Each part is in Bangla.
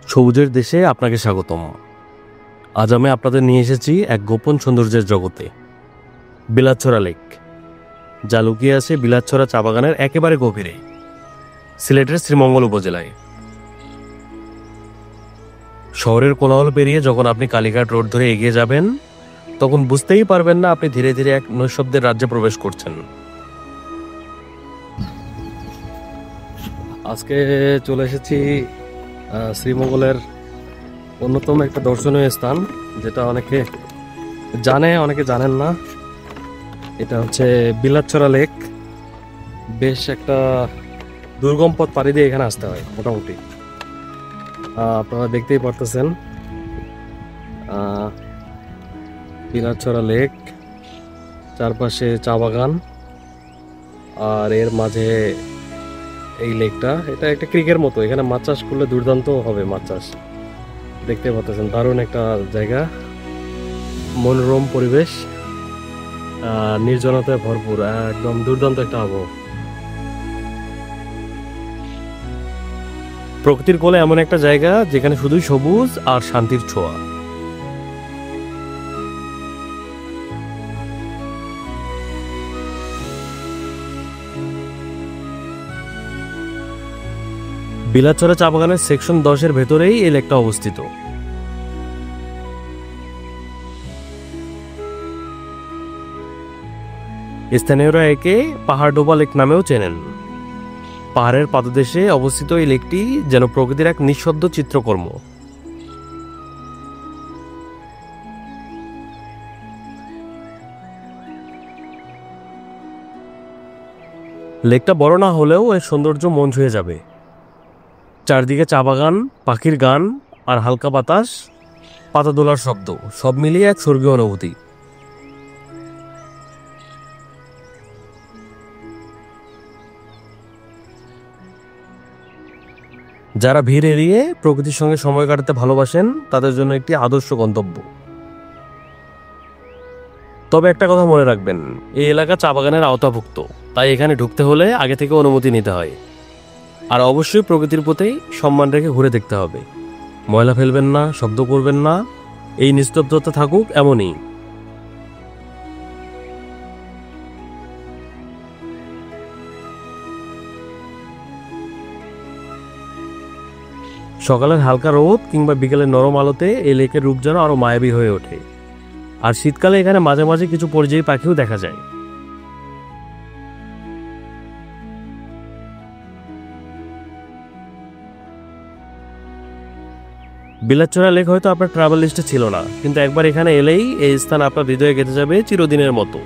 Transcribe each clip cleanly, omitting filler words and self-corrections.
সবুজের দেশে আপনাকে স্বাগতম। আজ আমি আপনাদের নিয়ে এসেছি এক গোপন সৌন্দর্যের জগতে, বিলাতছড়া লেক, যা লুকিয়ে আছে বিলাতছড়া চা বাগানের একেবারে গভীরে, সিলেটের শ্রীমঙ্গল উপজেলায়। শহরের কোলাহল পেরিয়ে যখন আপনি কালীঘাট রোড ধরে এগিয়ে যাবেন, তখন বুঝতেই পারবেন না আপনি ধীরে ধীরে এক নৈশব্দের রাজ্যে প্রবেশ করছেন। আজকে চলে এসেছি শ্রীমঙ্গলের অন্যতম একটা দর্শনীয় স্থান, যেটা অনেকে জানে অনেকে জানেন না। এটা হচ্ছে বিলাতছড়া লেক। বেশ একটা দুর্গম পথ পাড়ি দিয়ে এখানে আসতে হয় মোটামুটি। আপনারা দেখতেই পারতেছেন বিলাতছড়া লেক, চারপাশে চা বাগান, আর এর মাঝে এই লেকটা। এটা একটা ক্রিকের মতো, এখানে মাছ চাষ করলে দুর্দান্ত হবে মাছ চাষ। দেখতে পাচ্ছেন দারুণ একটা জায়গা, মনোরম পরিবেশ, নির্জনতায় ভরপুর, একদম দুর্দান্ত একটা আবহাওয়া। প্রকৃতির কোলে এমন একটা জায়গা যেখানে শুধুই সবুজ আর শান্তির ছোঁয়া। বিলাতছড়া চা বাগানের সেকশন 10-এর ভেতরেই এই লেকটা অবস্থিত। স্থানীয়রা একে পাহাড়ডোবা লেক নামেও চেনেন। পাহাড়ের পাদদেশে অবস্থিত এই লেকটি যেন প্রকৃতির এক নিঃশব্দ চিত্রকর্ম। লেকটা বড় না হলেও এর সৌন্দর্য মন ছুঁয়ে যাবে। চারদিকে চা বাগান, পাখির গান আর হালকা বাতাস, পাতা দোলার শব্দ, সব মিলিয়ে এক স্বর্গীয় অনুভূতি। যারা ভিড় এড়িয়ে প্রকৃতির সঙ্গে সময় কাটাতে ভালোবাসেন, তাদের জন্য একটি আদর্শ গন্তব্য। তবে একটা কথা মনে রাখবেন, এই এলাকা চা বাগানের আওতাভুক্ত, তাই এখানে ঢুকতে হলে আগে থেকে অনুমতি নিতে হয়। আর অবশ্যই প্রকৃতির প্রতি সম্মান রেখে ঘুরে দেখতে হবে। ময়লা ফেলবেন না, শব্দ করবেন না, এই নিস্তব্ধতা থাকুক এমনই। সকালের হালকা রোদ কিংবা বিকেলের নরম আলোতে এই লেকের রূপ যেন আরো মায়াবী হয়ে ওঠে। আর শীতকালে এখানে মাঝে মাঝে কিছু পরিযায়ী পাখিও দেখা যায়। বিলাতছড়া লেক হয়তো আপনার ট্রাভেল লিস্টে ছিল না, কিন্তু একবার এখানে এলেই এই স্থান আপনার হৃদয়ে গেঁথে যাবে চিরদিনের মতো।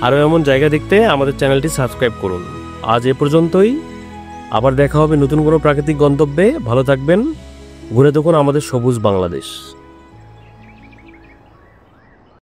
আরও এমন জায়গা দেখতে আমাদের চ্যানেলটি সাবস্ক্রাইব করুন। আজ এ পর্যন্তই, আবার দেখা হবে নতুন কোনো প্রাকৃতিক গন্তব্যে। ভালো থাকবেন, ঘুরে দেখুন আমাদের সবুজ বাংলাদেশ।